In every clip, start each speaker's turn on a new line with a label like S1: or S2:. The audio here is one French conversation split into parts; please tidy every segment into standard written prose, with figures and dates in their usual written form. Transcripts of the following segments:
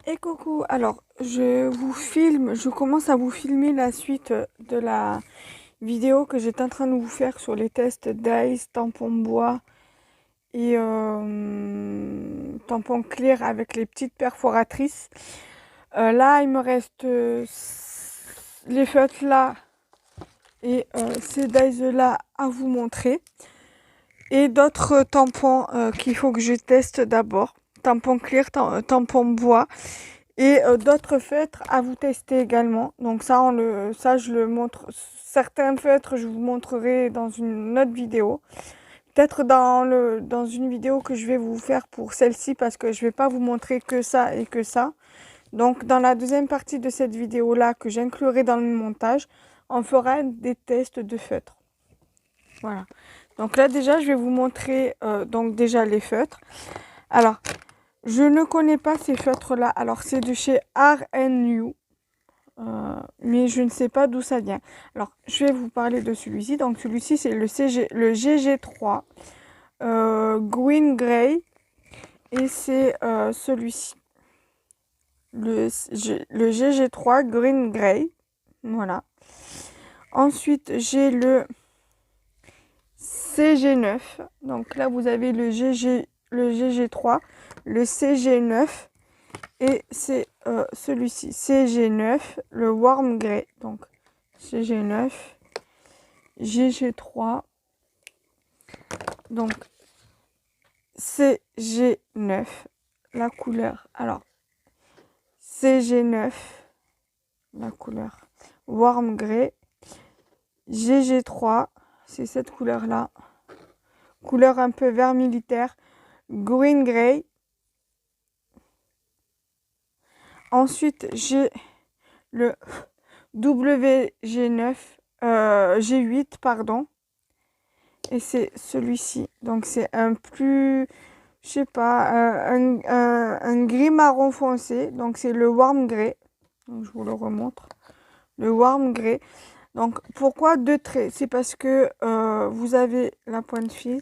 S1: Et coucou, alors je commence à vous filmer la suite de la vidéo que j'étais en train de vous faire sur les tests d'Ace, tampon bois et tampon clair avec les petites perforatrices. Là, il me reste les feutres là et ces Dice là à vous montrer. Et d'autres tampons qu'il faut que je teste d'abord. Tampon clair, tampon bois. Et d'autres feutres à vous tester également. Donc ça, je le montre. Certains feutres, je vous montrerai dans une autre vidéo. Peut-être dans une vidéo que je vais vous faire pour celle-ci parce que je ne vais pas vous montrer que ça et que ça. Donc dans la deuxième partie de cette vidéo-là que j'inclurai dans le montage, on fera des tests de feutres. Voilà. Donc là déjà, je vais vous montrer donc déjà les feutres. Alors, je ne connais pas ces feutres-là. Alors, c'est de chez R&U. Mais je ne sais pas d'où ça vient. Alors, je vais vous parler de celui-ci. Donc, celui-ci, c'est le GG3 Green Grey. Et c'est celui-ci. Le GG3 Green Grey. Voilà. Ensuite, j'ai le CG9. Donc là, vous avez le GG3, le CG9 et c'est celui-ci, CG9, le Warm Grey. Donc CG9, GG3, donc CG9, la couleur. Alors CG9, la couleur Warm Grey, GG3, c'est cette couleur-là. Couleur un peu vert militaire, Green Grey. Ensuite, j'ai le WG9, G8, pardon. Et c'est celui-ci. Donc, c'est un plus, je sais pas, un gris marron foncé. Donc, c'est le Warm Grey. Donc, je vous le remontre. Le Warm Grey. Donc, pourquoi deux traits? C'est parce que vous avez la pointe fine.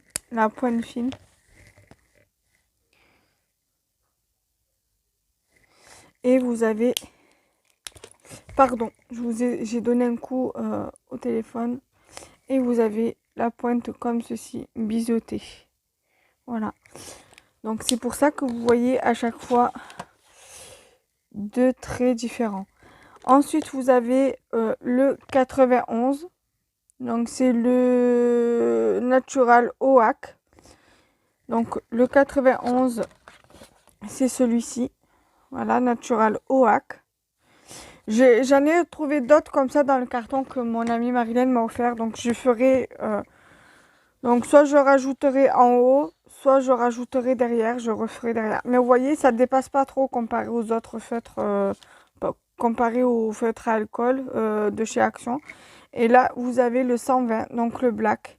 S1: Et vous avez... Pardon, j'ai donné un coup au téléphone. Et vous avez la pointe comme ceci, biseautée. Voilà. Donc c'est pour ça que vous voyez à chaque fois deux traits différents. Ensuite, vous avez le 91. Donc c'est le Natural Oak. Donc le 91, c'est celui-ci. Voilà, Natural Oak. J'en ai trouvé d'autres comme ça dans le carton que mon amie Marilyn m'a offert. Donc je ferai... donc soit je rajouterai en haut, soit je rajouterai derrière, je referai derrière. Mais vous voyez, ça ne dépasse pas trop comparé aux autres feutres, comparé aux feutres à alcool de chez Action. Et là, vous avez le 120, donc le black.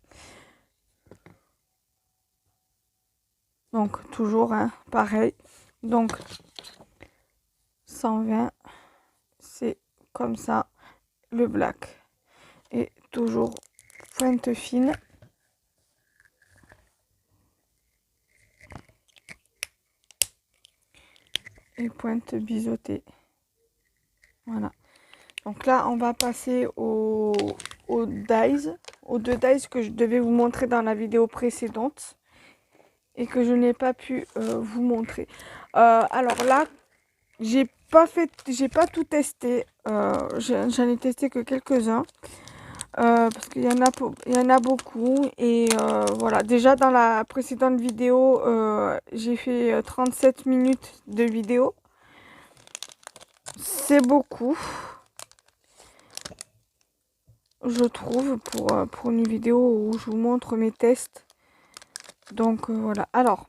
S1: Donc toujours, hein, pareil. Donc 120, c'est comme ça, le black. Et toujours pointe fine. Et pointe biseautée. Voilà. Donc là, on va passer aux dies, aux deux dies que je devais vous montrer dans la vidéo précédente et que je n'ai pas pu vous montrer. Alors là, j'ai pas tout testé. J'en ai testé que quelques-uns parce qu'il y en a beaucoup et voilà. Déjà dans la précédente vidéo, j'ai fait 37 minutes de vidéo. C'est beaucoup, je trouve, pour une vidéo où je vous montre mes tests. Donc voilà. Alors,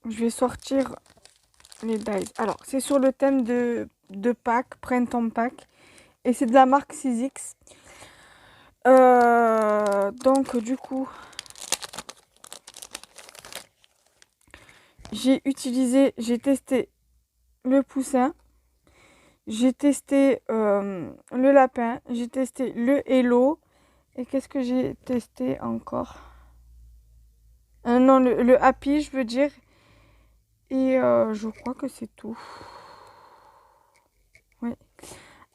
S1: je vais sortir les dies. Alors, c'est sur le thème de Pâques, printemps Pâques. Et c'est de la marque 6X. Donc, du coup, j'ai testé le poussin. J'ai testé le lapin. J'ai testé le hello. Et qu'est-ce que j'ai testé encore? Non, le happy, je veux dire. Et je crois que c'est tout.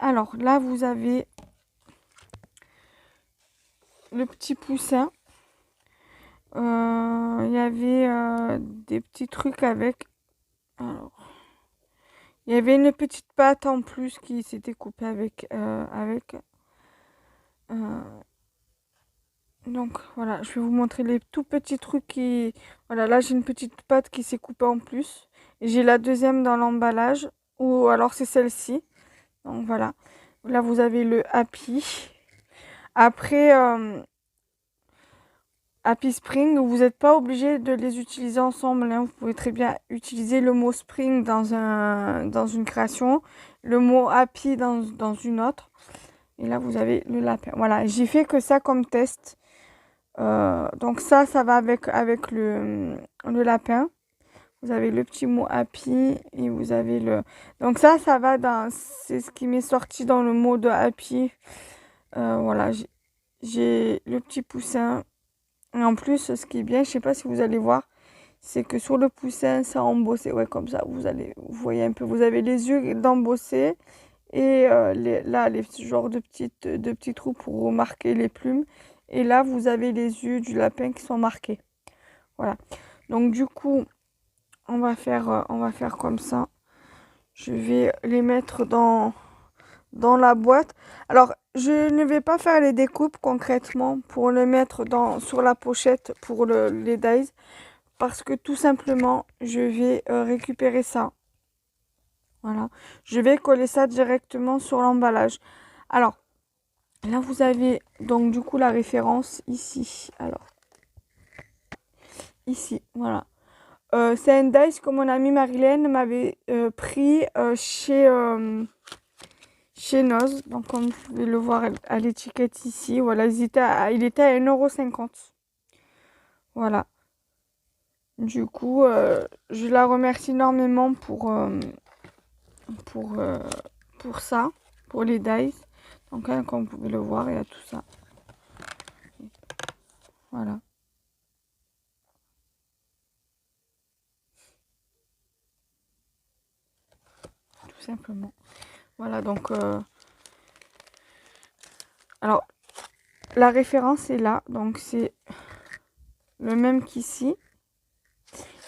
S1: Alors là, vous avez le petit poussin. Il y avait des petits trucs avec. Alors, il y avait une petite pâte en plus qui s'était coupée avec. Donc voilà, je vais vous montrer les tout petits trucs qui... Voilà, là j'ai une petite pâte qui s'est coupée en plus. Et j'ai la deuxième dans l'emballage. Ou alors c'est celle-ci. Donc voilà. Là vous avez le Happy. Après, Happy Spring, vous n'êtes pas obligé de les utiliser ensemble, hein. Vous pouvez très bien utiliser le mot Spring dans une création. Le mot Happy dans une autre. Et là vous avez le lapin. Voilà, j'ai fait que ça comme test. Donc ça va avec le lapin. Vous avez le petit mot happy et vous avez le... Donc ça va dans... C'est ce qui m'est sorti dans le mot de happy. Voilà, j'ai le petit poussin. Et en plus, ce qui est bien, je sais pas si vous allez voir, c'est que sur le poussin, c'est embossé. Ouais, comme ça, vous voyez un peu. Vous avez les yeux d'embossé et les genres de petits trous pour marquer les plumes. Et là, vous avez les yeux du lapin qui sont marqués. Voilà. Donc, du coup, on va faire comme ça. Je vais les mettre dans la boîte. Alors, je ne vais pas faire les découpes concrètement pour le mettre sur la pochette pour les dies. Parce que tout simplement, je vais récupérer ça. Voilà. Je vais coller ça directement sur l'emballage. Alors, là, vous avez donc du coup la référence ici. Alors, ici, voilà. C'est un dice que mon amie Marilène m'avait pris chez Noz. Donc, comme vous pouvez le voir à l'étiquette ici, voilà, il était à 1,50 €. Voilà. Du coup, je la remercie énormément pour ça, pour les dice. Donc, hein, comme vous pouvez le voir, il y a tout ça. Voilà. Tout simplement. Voilà, donc... alors, la référence est là. Donc, c'est le même qu'ici.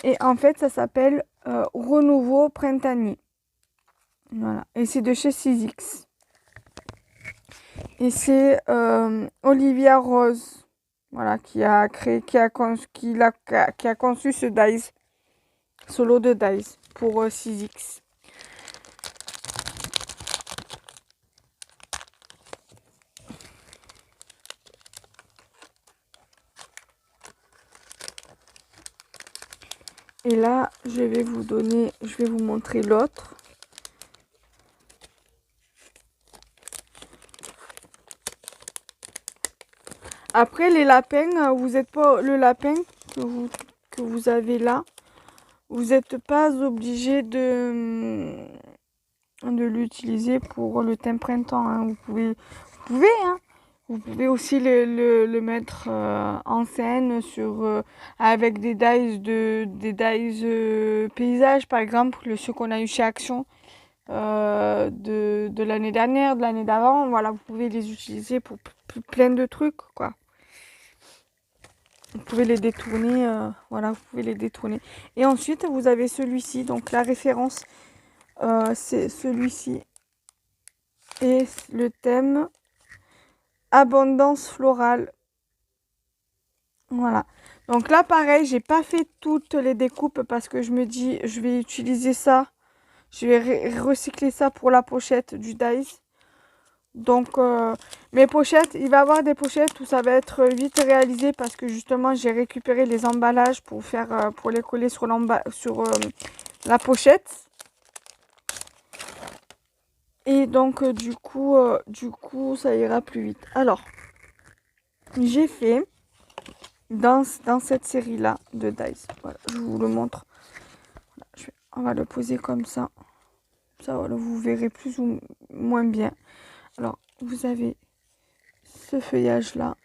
S1: Et en fait, ça s'appelle Renouveau Printanier. Voilà. Et c'est de chez Sizzix. Et c'est Olivia Rose. Voilà, qui a conçu ce dies. Ce lot de dies pour Sizzix. Et là, je vais vous montrer l'autre. Après, les lapins, vous n'êtes pas le lapin que vous avez là. Vous n'êtes pas obligé de l'utiliser pour le thème printemps, hein. Hein. Vous pouvez aussi le mettre en scène avec des dies paysages, par exemple, ceux qu'on a eu chez Action de l'année dernière, de l'année d'avant. Voilà, vous pouvez les utiliser pour plein de trucs, quoi. Vous pouvez les détourner, voilà, vous pouvez les détourner. Et ensuite, vous avez celui-ci, donc la référence, c'est celui-ci. Et le thème, abondance florale. Voilà. Donc là, pareil, j'ai pas fait toutes les découpes parce que je me dis, je vais utiliser ça. Je vais recycler ça pour la pochette du dice. Donc, mes pochettes, il va y avoir des pochettes où ça va être vite réalisé parce que justement, j'ai récupéré les emballages pour les coller sur la pochette. Et donc, du coup, ça ira plus vite. Alors, j'ai fait dans cette série-là de dice. Voilà, je vous le montre. On va le poser comme ça. Ça, voilà, vous verrez plus ou moins bien. Alors, vous avez ce feuillage-là.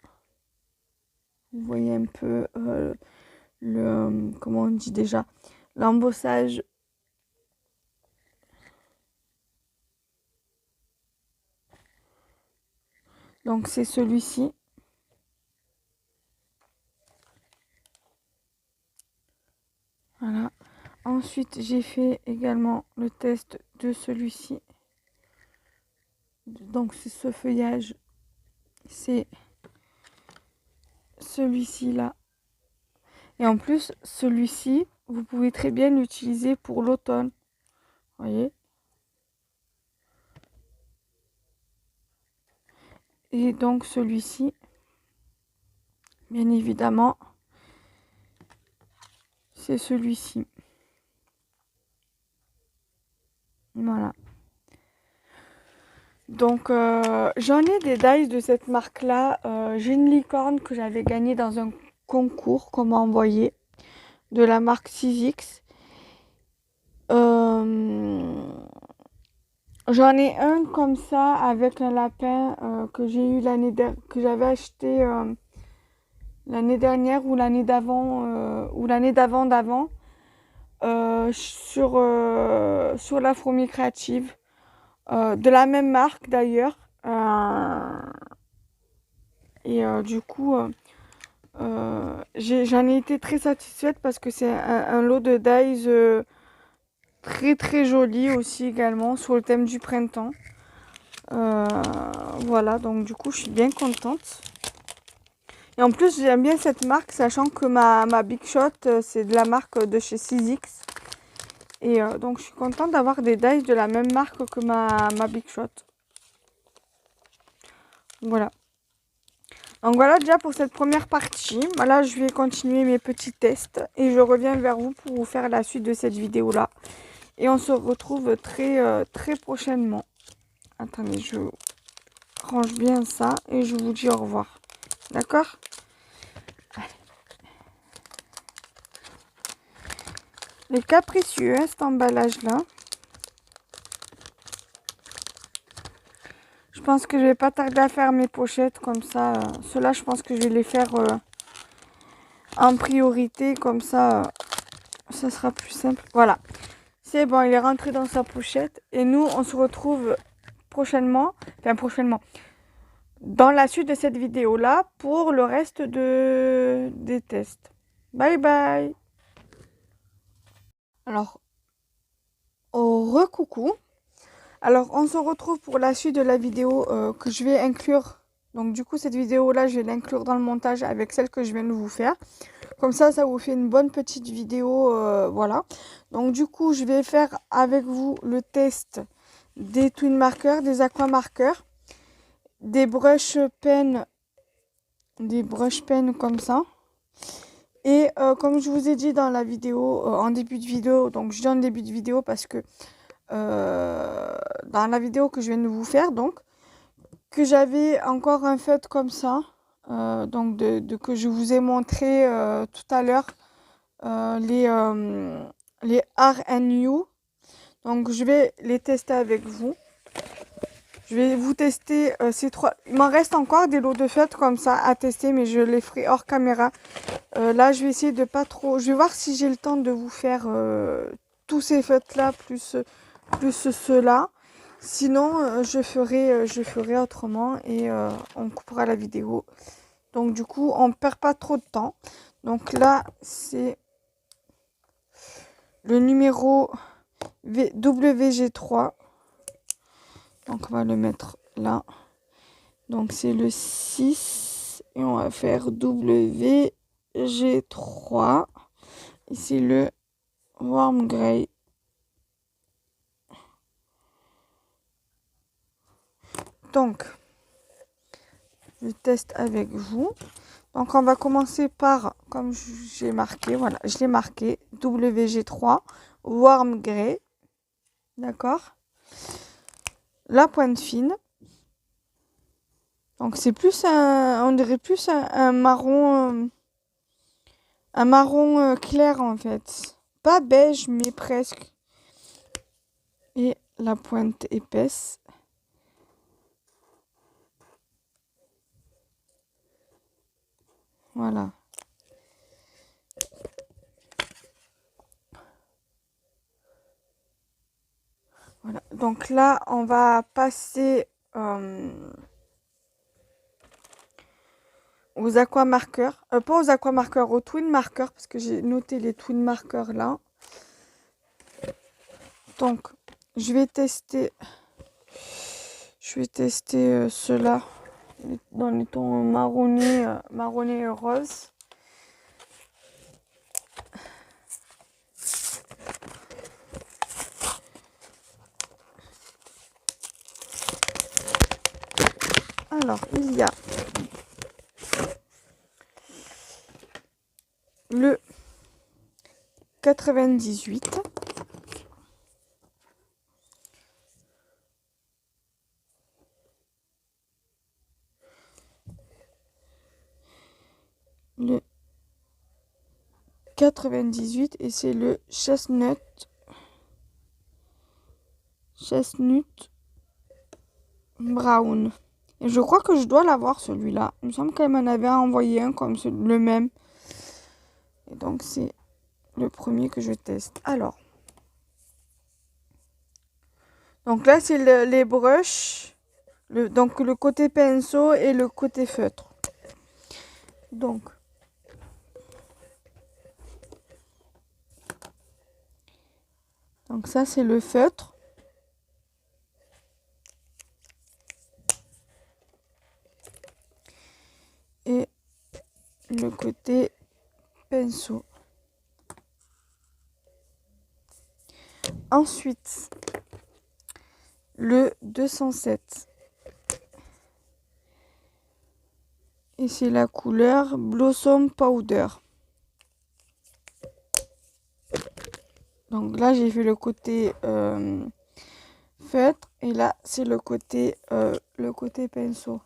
S1: Vous voyez un peu comment on dit déjà, l'embossage. Donc c'est celui-ci. Voilà. Ensuite, j'ai fait également le test de celui-ci. Donc c'est ce feuillage. C'est celui-ci là. Et en plus, celui-ci, vous pouvez très bien l'utiliser pour l'automne. Voyez. Et donc celui-ci, bien évidemment, c'est celui-ci. Voilà. Donc j'en ai des dies de cette marque là. J'ai une licorne que j'avais gagnée dans un concours qu'on m'a envoyé de la marque 6X. J'en ai un comme ça avec un lapin que j'ai eu que j'avais acheté l'année dernière ou l'année d'avant sur la fourmi créative de la même marque d'ailleurs et du coup j'en ai été très satisfaite parce que c'est un lot de dies très très joli aussi également sur le thème du printemps. Voilà, donc du coup je suis bien contente. Et en plus j'aime bien cette marque, sachant que ma Big Shot c'est de la marque de chez 6X. Et donc je suis contente d'avoir des dies de la même marque que ma Big Shot. Voilà. Donc voilà déjà pour cette première partie. Voilà, je vais continuer mes petits tests et je reviens vers vous pour vous faire la suite de cette vidéo là. Et on se retrouve très prochainement. Attendez, je range bien ça et je vous dis au revoir. D'accord? Les capricieux, hein, cet emballage là. Je pense que je vais pas tarder à faire mes pochettes comme ça. Ceux-là, je pense que je vais les faire en priorité, comme ça, ça sera plus simple. Voilà, c'est bon, il est rentré dans sa pochette. Et nous, on se retrouve prochainement, dans la suite de cette vidéo-là, pour le reste des tests. Bye bye. Alors, au recoucou. Alors, on se retrouve pour la suite de la vidéo que je vais inclure. Donc, du coup, cette vidéo-là, je vais l'inclure dans le montage avec celle que je viens de vous faire. Comme ça vous fait une bonne petite vidéo, voilà. Donc du coup, je vais faire avec vous le test des twin markers, des aqua markers, des brush pen comme ça. Et comme je vous ai dit dans la vidéo, en début de vidéo, donc je dis en début de vidéo parce que dans la vidéo que je viens de vous faire, donc, que j'avais encore un feutre comme ça, donc que je vous ai montré tout à l'heure. Les R&U. Donc je vais les tester avec vous. Je vais vous tester ces trois. Il m'en reste encore des lots de feutres comme ça à tester, mais je les ferai hors caméra. Là, je vais essayer de pas trop. Je vais voir si j'ai le temps de vous faire tous ces feutres là plus ceux-là. Sinon, je ferai autrement et on coupera la vidéo. Donc du coup, on perd pas trop de temps. Donc là, c'est le numéro WG3. Donc on va le mettre là. Donc c'est le 6 et on va faire WG3. Ici le Warm Grey. Donc je teste avec vous. Donc on va commencer par, comme j'ai marqué, voilà, je l'ai marqué, WG3 Warm Grey. D'accord? La pointe fine. Donc c'est plus on dirait plus un marron clair en fait. Pas beige mais presque. Et la pointe épaisse. Voilà. Voilà. Donc là on va passer aux aquamarqueurs. Pas aux aquamarqueurs, aux twin marqueurs, parce que j'ai noté les twin marqueurs là. Donc, je vais tester ceux-là dans les tons marronné et rose. Alors, il y a le 98. Le 98 et c'est le chestnut brown. Et je crois que je dois l'avoir celui-là. Il me semble qu'elle m'en avait envoyé un comme le même. Et donc c'est le premier que je teste. Alors. Donc là c'est les brushes. Donc le côté pinceau et le côté feutre. Donc. Ça c'est le feutre. Et le côté pinceau. Ensuite, le 207. Et c'est la couleur Blossom Powder. Donc là, j'ai fait le côté feutre. Et là, c'est le côté pinceau.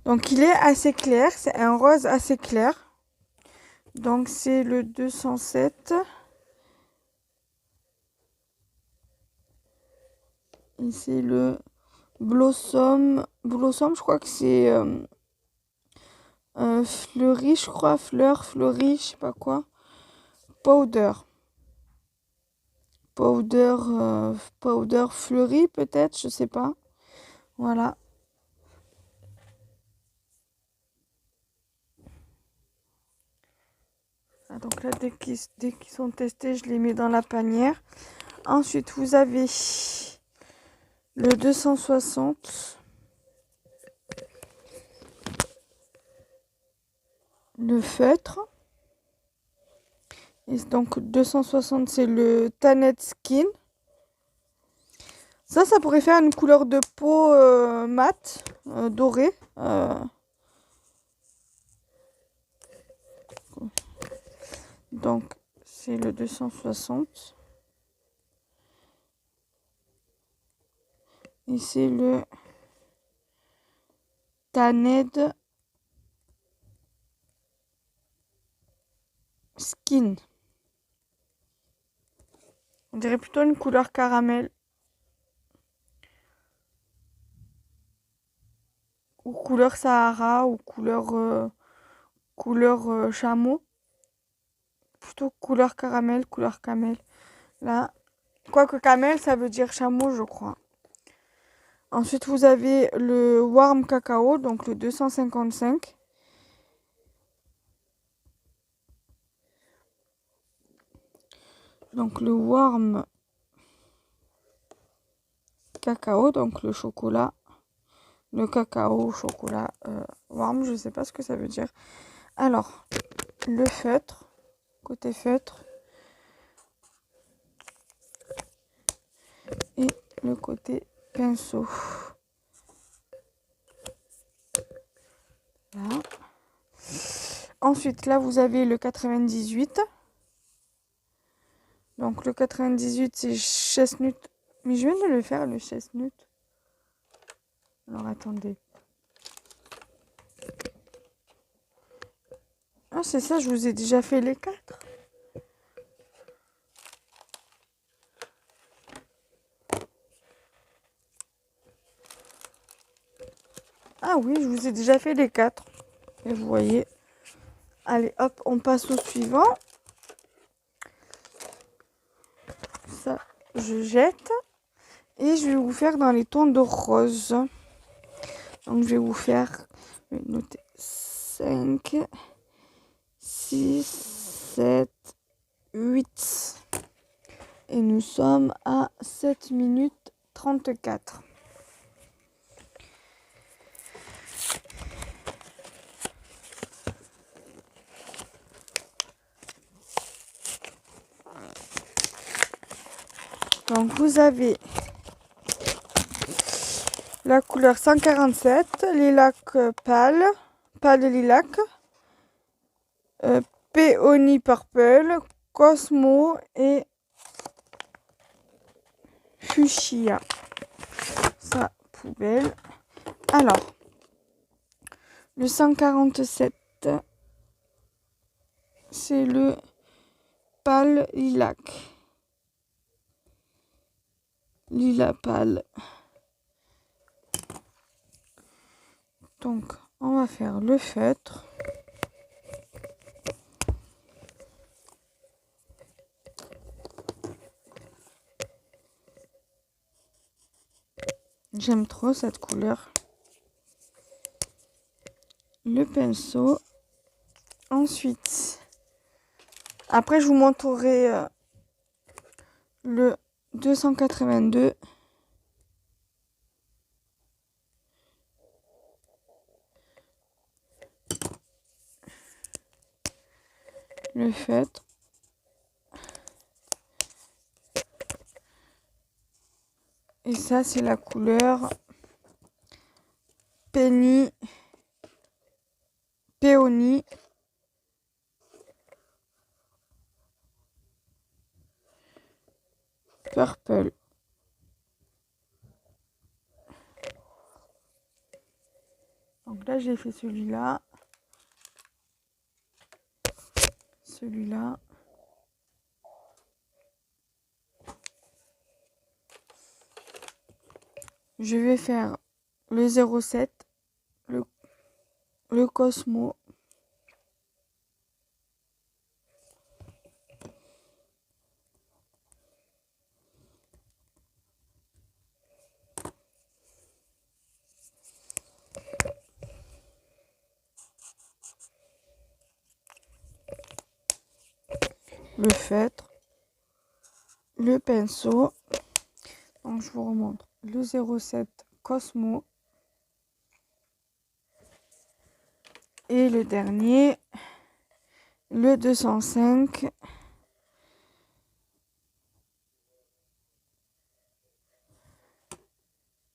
S1: Donc, il est assez clair. C'est un rose assez clair. Donc, c'est le 207. Et c'est le Blossom. Blossom, je crois que c'est fleuri, je crois. Fleur, fleuri, je sais pas quoi. Powder. Powder fleuri, peut-être, je sais pas. Voilà. Donc là, dès qu'ils sont testés, je les mets dans la panière. Ensuite, vous avez le 260. Le feutre. Et donc 260, c'est le Tannet Skin. Ça pourrait faire une couleur de peau mate, dorée. Donc, c'est le 260. Et c'est le Tanned Skin. On dirait plutôt une couleur caramel. Ou couleur Sahara, ou couleur chameau. Plutôt couleur caramel, couleur camel. Là, quoique camel, ça veut dire chameau, je crois. Ensuite, vous avez le Warm Cacao, donc le 255. Donc le Warm Cacao, donc le chocolat. Le cacao, chocolat warm, je ne sais pas ce que ça veut dire. Alors, le feutre, côté feutre. Et le côté pinceau. Là. Ensuite, là, vous avez le 98. Donc, le 98, c'est chestnut. Mais je viens de le faire, le chestnut. Alors, attendez. Ah, c'est ça, je vous ai déjà fait les 4. Ah oui, je vous ai déjà fait les 4. Et vous voyez. Allez, hop, on passe au suivant. Ça, je jette. Et je vais vous faire dans les tons de rose. Donc, je vais vous faire... Je vais noter 5, 6, 7, 8. Et nous sommes à 7 minutes 34. Donc vous avez la couleur 147, lilac pâle, pâle lilac, Peony Purple, Cosmo et Fuchsia. Ça, poubelle. Alors, le 147, c'est le pâle lilac. Lilas pâle. Donc, on va faire le feutre. J'aime trop cette couleur. Le pinceau. Ensuite, après je vous montrerai le 282. Le feutre. Et ça, c'est la couleur Peony Purple. Donc là, j'ai fait celui-là. Celui-là. Je vais faire le 07, le Cosmo. Le feutre, le pinceau. Donc je vous remontre le 07 Cosmo et le dernier, le 205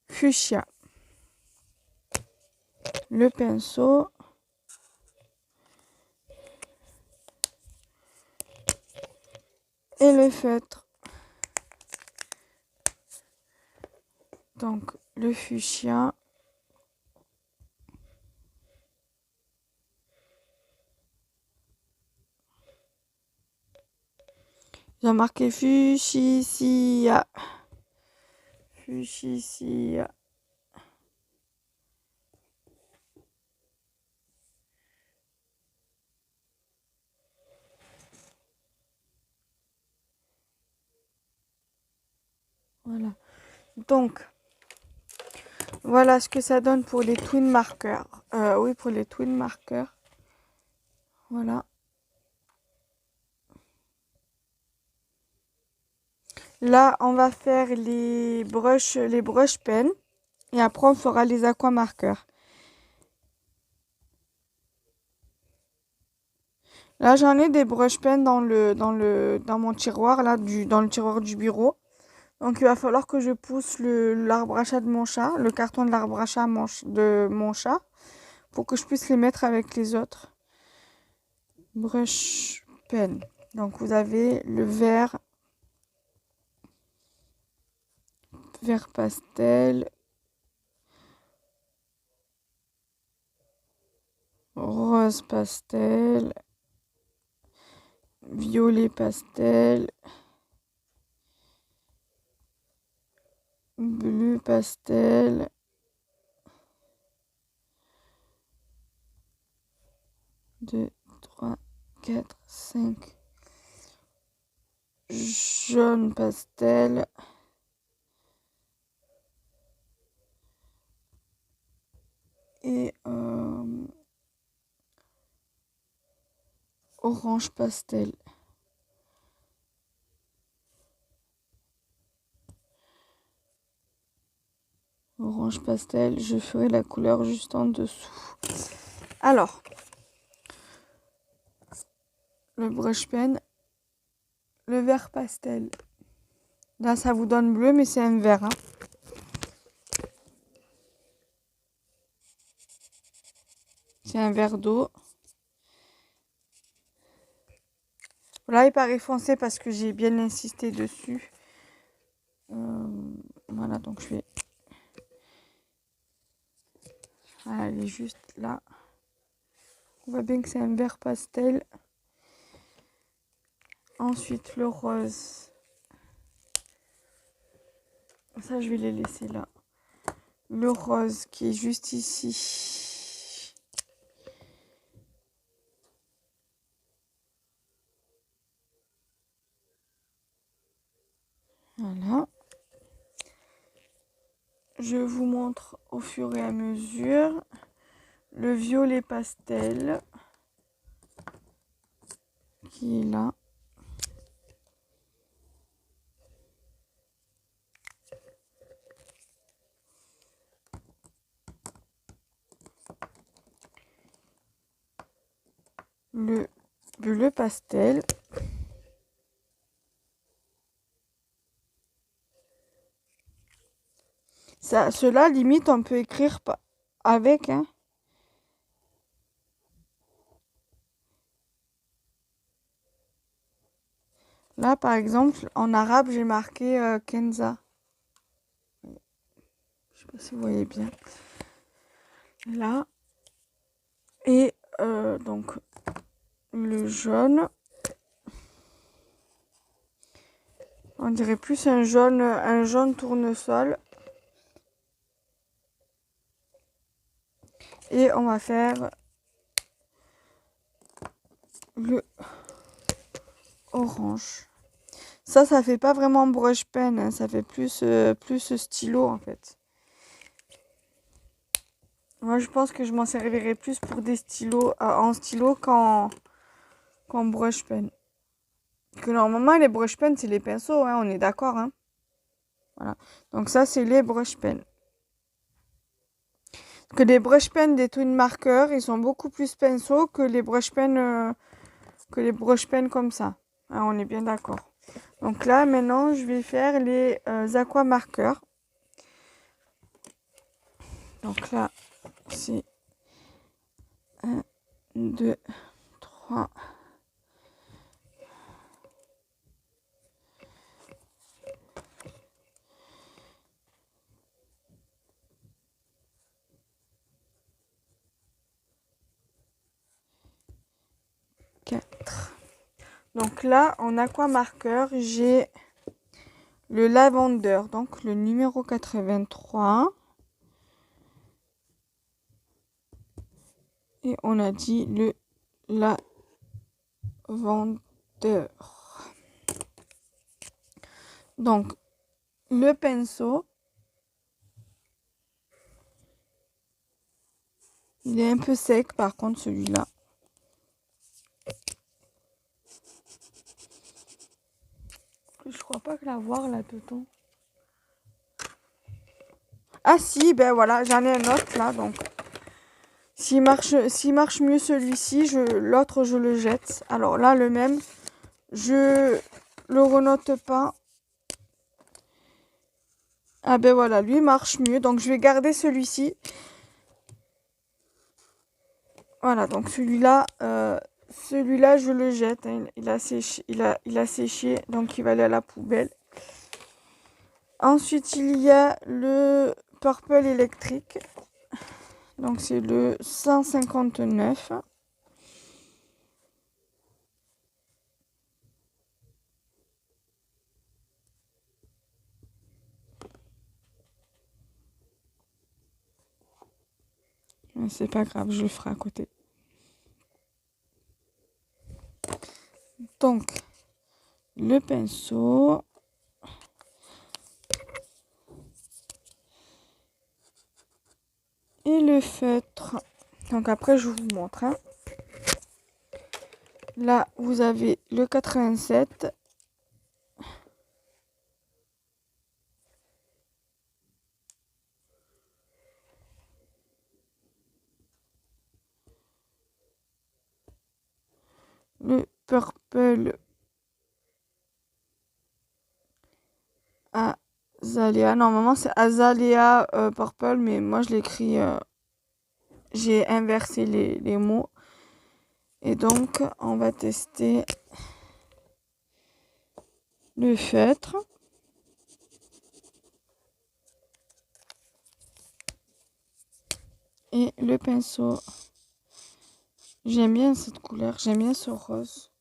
S1: Fuchsia. Le pinceau, et le feutre. Donc le fuchsia. J'ai marqué fuchsia. Fuchsia. Voilà. Donc, voilà ce que ça donne pour les twin markers. Oui, pour les twin markers. Voilà. Là, on va faire les brush pens. Et après, on fera les aqua marqueurs. Là, j'en ai des brush pens dans mon tiroir, là, dans le tiroir du bureau. Donc, il va falloir que je pousse l'arbre à chat de mon chat, le carton de l'arbre à chat de mon chat, pour que je puisse les mettre avec les autres brush pen. Donc, vous avez le vert pastel, rose pastel, violet pastel, bleu pastel, deux, 3, 4, 5, jaune pastel, et orange pastel. Orange pastel, je ferai la couleur juste en dessous. Alors, le brush pen, le vert pastel. Là, ça vous donne bleu, mais c'est un vert. Hein. C'est un verre d'eau. Là, il paraît foncé parce que j'ai bien insisté dessus. Voilà, donc je vais... Voilà, elle est juste là. On voit bien que c'est un vert pastel. Ensuite, le rose. Ça, je vais les laisser là. Le rose qui est juste ici. Voilà. Je vous montre au fur et à mesure le violet pastel qui est là. Le bleu pastel. Ça, cela limite on peut écrire avec. Hein. Là par exemple en arabe j'ai marqué Kenza. Je sais pas si vous voyez bien. Là. Et donc le jaune. On dirait plus un jaune tournesol. Et on va faire le orange. Ça fait pas vraiment brush pen, hein, ça fait plus stylo en fait. Moi je pense que je m'en servirai plus pour des stylos en stylo qu'en brush pen. Que normalement les brush pen c'est les pinceaux, hein, on est d'accord. Hein. Voilà. Donc ça c'est les brush pen. Que les brush pen des twin markers, ils sont beaucoup plus pinceaux que les brush pen comme ça. Hein, on est bien d'accord. Donc là maintenant je vais faire les aqua markers. Donc là c'est 1, 2, 3. 4. Donc là, en aqua marqueur, j'ai le lavender, donc le numéro 83. Et on a dit le lavender. Donc, le pinceau, il est un peu sec par contre celui-là. Je crois pas que l'avoir là-dedans. Ah si, ben voilà, j'en ai un autre là, donc s'il marche mieux celui-ci, l'autre je le jette. Alors là, le même, je le renote pas. Ah ben voilà, lui marche mieux, donc je vais garder celui-ci. Voilà, donc celui-là, je le jette. Hein. Il a séché, donc il va aller à la poubelle. Ensuite, il y a le Purple électrique. Donc c'est le 159. C'est pas grave, je le ferai à côté. Donc, le pinceau. Et le feutre. Donc après, je vous montre. Hein. Là, vous avez le 87. Le Purple Azalea. Normalement, c'est Azalea Purple, mais moi, je l'écris... j'ai inversé les mots. Et donc, on va tester le feutre. Et le pinceau. J'aime bien cette couleur, j'aime bien ce rose.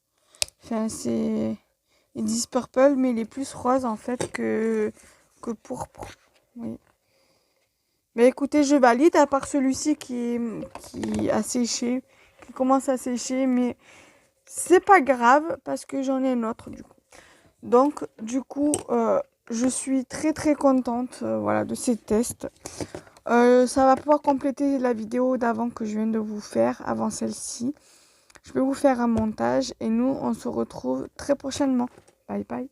S1: Enfin, c'est... Ils disent purple, mais il est plus rose en fait que pourpre. Oui. Mais écoutez, je valide, à part celui-ci qui a séché, qui commence à sécher, mais c'est pas grave parce que j'en ai un autre du coup. Donc, du coup, je suis très très contente voilà, de ces tests. Ça va pouvoir compléter la vidéo d'avant que je viens de vous faire, avant celle-ci. Je vais vous faire un montage et nous, on se retrouve très prochainement. Bye bye.